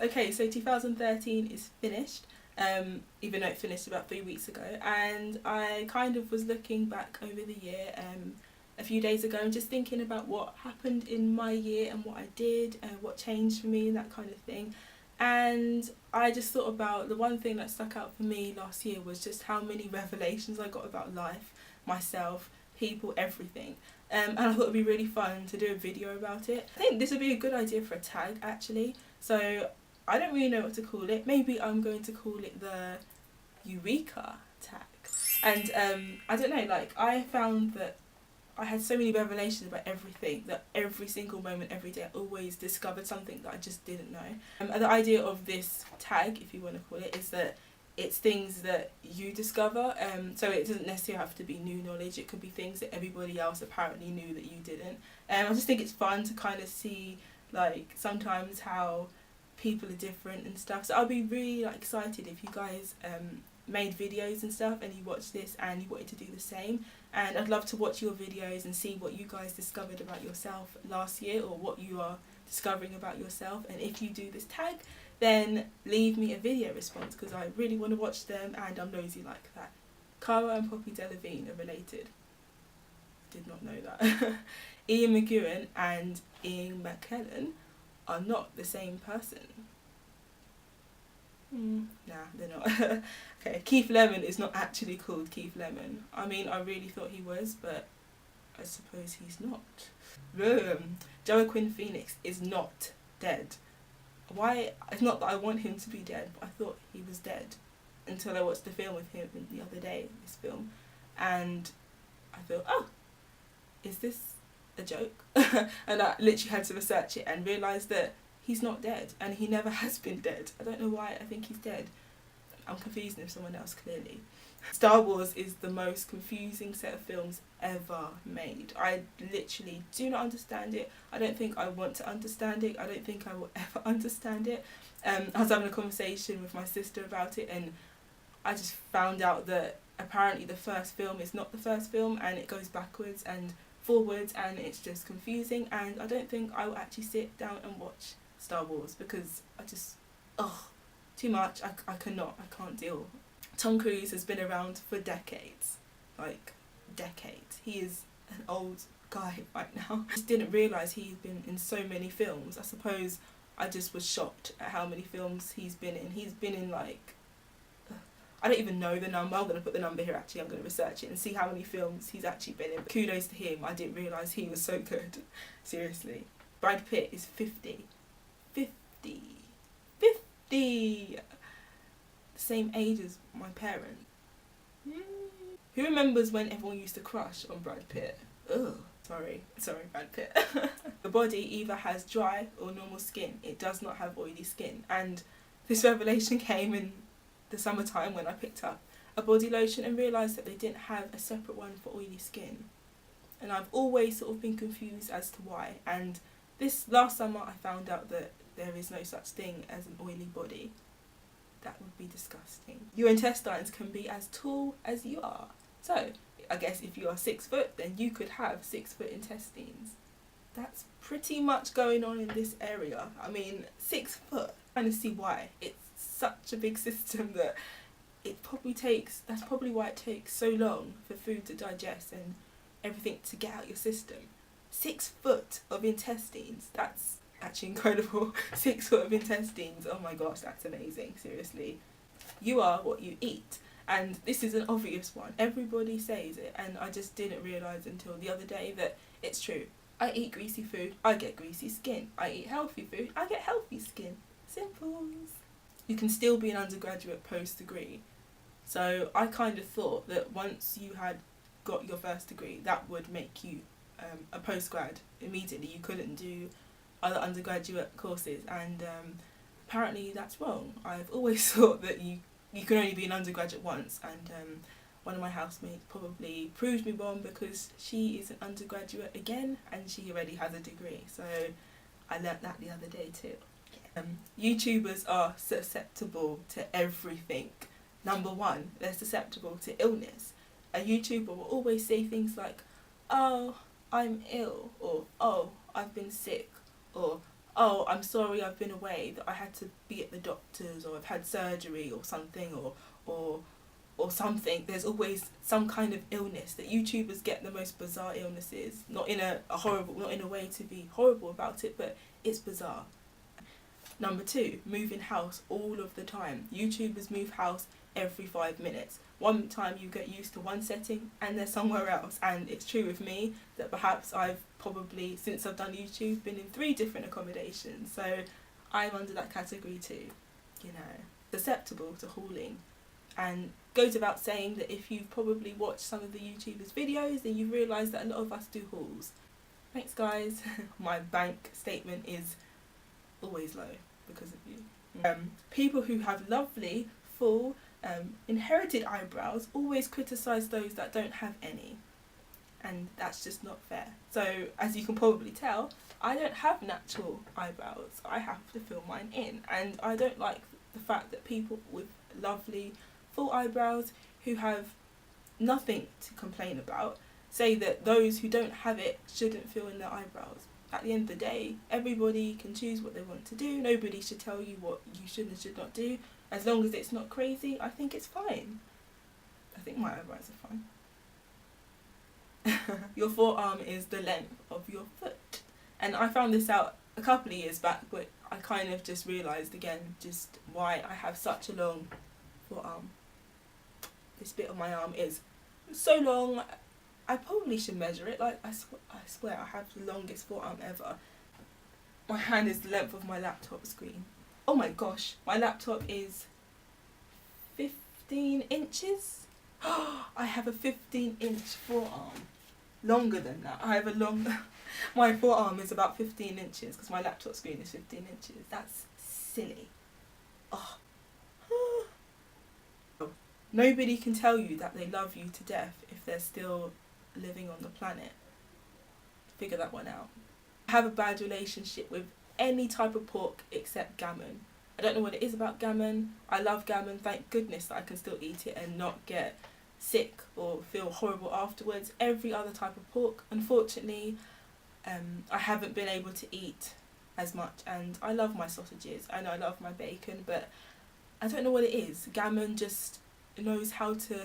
Okay, so 2013 is finished, even though it finished about 3 weeks ago, and I kind of was looking back over the year a few days ago and just thinking about what happened in my year and what I did and what changed for me and that kind of thing. And I just thought about the one thing that stuck out for me last year was just how many revelations I got about life, myself, people, everything. And I thought it would be really fun to do a video about it. I think this would be a good idea for a tag actually. So I don't really know what to call it. Maybe I'm going to call it the Eureka tag. And I don't know, like I found that I had so many revelations about everything, that every single moment, every day, I always discovered something that I just didn't know. And the idea of this tag, if you want to call it, is that it's things that you discover. So it doesn't necessarily have to be new knowledge. It could be things that everybody else apparently knew that you didn't. I just think it's fun to kind of see, like, sometimes how people are different and stuff. So I'll be really like excited if you guys made videos and stuff and you watched this and you wanted to do the same. And I'd love to watch your videos and see what you guys discovered about yourself last year, or what you are discovering about yourself. And if you do this tag, then leave me a video response, because I really want to watch them and I'm nosy like that. Cara and Poppy Delevingne are related. Did not know that. Ian McEwan and Ian McKellen are not the same person. Nah, they're not. Okay, Keith Lemon is not actually called Keith Lemon. I mean, I really thought he was, but I suppose he's not. Joaquin Phoenix is not dead. Why? It's not that I want him to be dead, but I thought he was dead until I watched the film with him the other day, this film, and I thought, oh, is this a joke? And I literally had to research it and realise that he's not dead, and he never has been dead. I don't know why I think he's dead. I'm confusing him with someone else, clearly. Star Wars is the most confusing set of films ever made. I literally do not understand it. I don't think I want to understand it. I don't think I will ever understand it. I was having a conversation with my sister about it, and I just found out that apparently the first film is not the first film, and it goes backwards and forwards, and it's just confusing. And I don't think I will actually sit down and watch Star Wars, because I just, too much. I can't deal. Tom Cruise has been around for decades, like decades. He is an old guy right now. I just didn't realise he's been in so many films. I suppose I just was shocked at how many films he's been in. He's been in like, I don't even know the number. I'm going to put the number here actually. I'm going to research it and see how many films he's actually been in. But kudos to him. I didn't realise he was so good. Seriously. Brad Pitt is 50. 50. The same age as my parents. Who remembers when everyone used to crush on Brad Pitt? Ugh. Sorry Brad Pitt. The body either has dry or normal skin. It does not have oily skin. And this revelation came in the summertime when I picked up a body lotion and realised that they didn't have a separate one for oily skin. And I've always sort of been confused as to why. And this last summer I found out that there is no such thing as an oily body. That would be disgusting. Your intestines can be as tall as you are. So, I guess if you are 6 foot, then you could have 6 foot intestines. That's pretty much going on in this area. I mean, 6 foot. I kind of see why. It's such a big system that that's probably why it takes so long for food to digest and everything to get out your system. 6 foot of intestines. That's actually incredible. 6 foot of intestines. Oh my gosh, that's amazing. Seriously. You are what you eat. And this is an obvious one. Everybody says it, and I just didn't realise until the other day that it's true. I eat greasy food, I get greasy skin. I eat healthy food, I get healthy skin. Simples. You can still be an undergraduate post-degree. So I kind of thought that once you had got your first degree, that would make you a postgrad immediately. You couldn't do other undergraduate courses, and apparently that's wrong. I've always thought that you can only be an undergraduate once, and one of my housemates probably proved me wrong, because she is an undergraduate again and she already has a degree. So I learnt that the other day too. YouTubers are susceptible to everything. Number one, they're susceptible to illness. A YouTuber will always say things like, oh, I'm ill, or oh, I've been sick, or oh, I'm sorry I've been away, that I had to be at the doctor's, or I've had surgery or something, or or something. There's always some kind of illness. That YouTubers get the most bizarre illnesses, not in a horrible, not in a way to be horrible about it, but it's bizarre. Number 2, moving house all of the time. YouTubers move house every 5 minutes. One time you get used to one setting and they're somewhere else. And it's true with me that perhaps I've probably, since I've done YouTube, been in 3 different accommodations. So I'm under that category too, you know. Susceptible to hauling. And goes without saying that if you've probably watched some of the YouTubers' videos, then you've realised that a lot of us do hauls. Thanks guys. My bank statement is always low because of you. People who have lovely, full, inherited eyebrows always criticise those that don't have any. And that's just not fair. So, as you can probably tell, I don't have natural eyebrows. I have to fill mine in. And I don't like the fact that people with lovely, full eyebrows who have nothing to complain about say that those who don't have it shouldn't fill in their eyebrows. At the end of the day, everybody can choose what they want to do. Nobody should tell you what you should and should not do. As long as it's not crazy, I think it's fine. I think my eyebrows are fine. Your forearm is the length of your foot. And I found this out a couple of years back, but I kind of just realised again just why I have such a long forearm. This bit of my arm is so long. I probably should measure it. Like, I swear I have the longest forearm ever. My hand is the length of my laptop screen. Oh my gosh, my laptop is 15 inches. I have a 15-inch forearm. Longer than that. I have a long... My forearm is about 15 inches because my laptop screen is 15 inches. That's silly. Oh. Nobody can tell you that they love you to death if they're still living on the planet. Figure that one out. I have a bad relationship with any type of pork except gammon. I don't know what it is about gammon. I love gammon. Thank goodness that I can still eat it and not get sick or feel horrible afterwards. Every other type of pork, unfortunately, I haven't been able to eat as much. And I love my sausages and I love my bacon, but I don't know what it is. Gammon just knows how to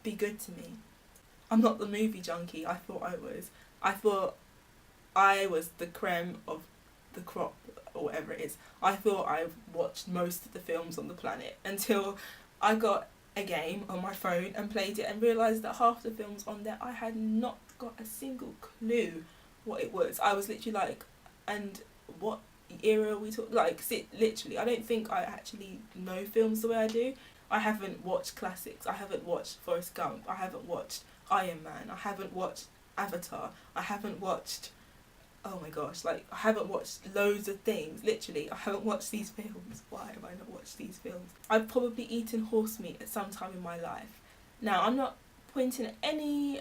be good to me. I'm not the movie junkie I thought I was. I thought I was the creme of the crop, or whatever it is. I thought I watched most of the films on the planet until I got a game on my phone and played it and realised that half the films on there I had not got a single clue what it was. I was literally like, and what era are we talking? Like, literally, I don't think I actually know films the way I do. I haven't watched classics. I haven't watched Forrest Gump. I haven't watched Iron Man. I haven't watched Avatar. I haven't watched, oh my gosh, like, I haven't watched loads of things. Literally, I haven't watched these films. Why have I not watched these films? I've probably eaten horse meat at some time in my life. Now, I'm not pointing at any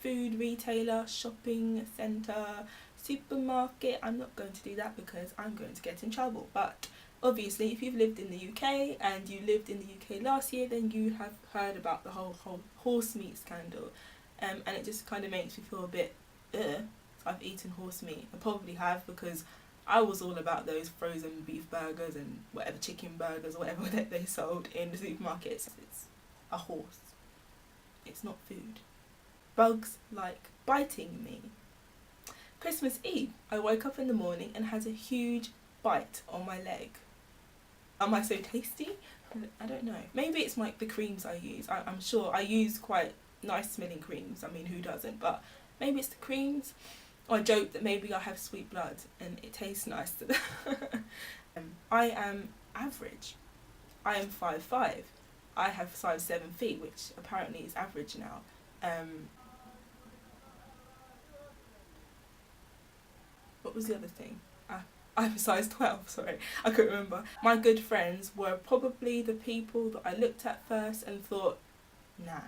food retailer, shopping centre, supermarket. I'm not going to do that because I'm going to get in trouble. But obviously, if you've lived in the UK and you lived in the UK last year, then you have heard about the whole horse meat scandal. And it just kind of makes me feel a bit, I've eaten horse meat. I probably have because I was all about those frozen beef burgers and whatever chicken burgers or whatever that they sold in the supermarkets. It's a horse. It's not food. Bugs like biting me. Christmas Eve, I woke up in the morning and had a huge bite on my leg. Am I so tasty? I don't know. Maybe it's like the creams I use. I'm sure I use quite nice smelling creams. I mean, who doesn't? But maybe it's the creams. Or I joke that maybe I have sweet blood and it tastes nice. I am average. I am 5'5". I have size 7 feet, which apparently is average now. What was the other thing? I'm a size 12, sorry, I couldn't remember. My good friends were probably the people that I looked at first and thought, nah.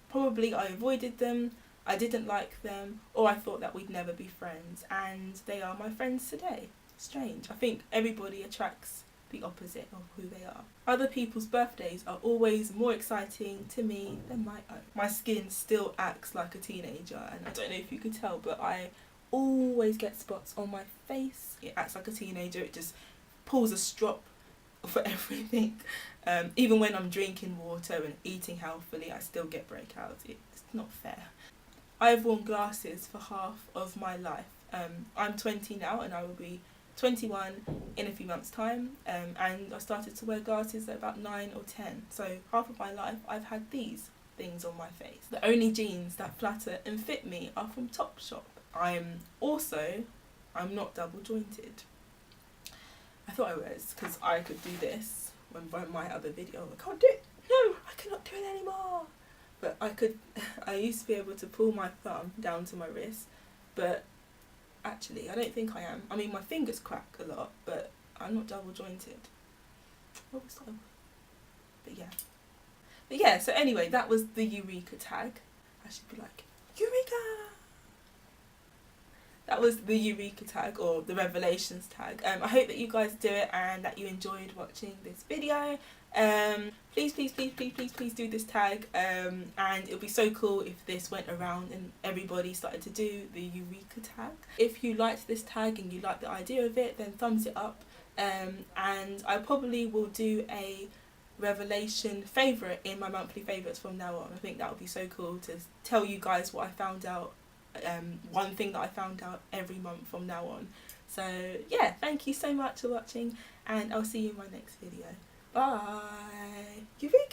Probably I avoided them, I didn't like them, or I thought that we'd never be friends, and they are my friends today. Strange. I think everybody attracts the opposite of who they are. Other people's birthdays are always more exciting to me than my own. My skin still acts like a teenager, and I don't know if you could tell, but I always get spots on my face. It acts like a teenager. It just pulls a strop for everything. Even when I'm drinking water and eating healthily, I still get breakouts. It's not fair. I've worn glasses for half of my life. I'm 20 now and I will be 21 in a few months' time. And I started to wear glasses at about 9 or 10. So half of my life I've had these things on my face. The only jeans that flatter and fit me are from Topshop. I'm not double jointed. I thought I was, because I could do this when by my other video. I can't do it. No, I cannot do it anymore. But I used to be able to pull my thumb down to my wrist, but actually I don't think I am. I mean, my fingers crack a lot, but I'm not double jointed. What was that? But yeah, so anyway, that was the Eureka tag. I should be like, Eureka! That was the Eureka tag, or the Revelations tag. I hope that you guys do it and that you enjoyed watching this video. Please do this tag, and it would be so cool if this went around and everybody started to do the Eureka tag. If you liked this tag and you like the idea of it, then thumbs it up, and I probably will do a Revelation favourite in my monthly favourites from now on. I think that would be so cool to tell you guys what I found out, one thing that I found out every month from now on. So yeah, thank you so much for watching, and I'll see you in my next video. Bye. Eureka!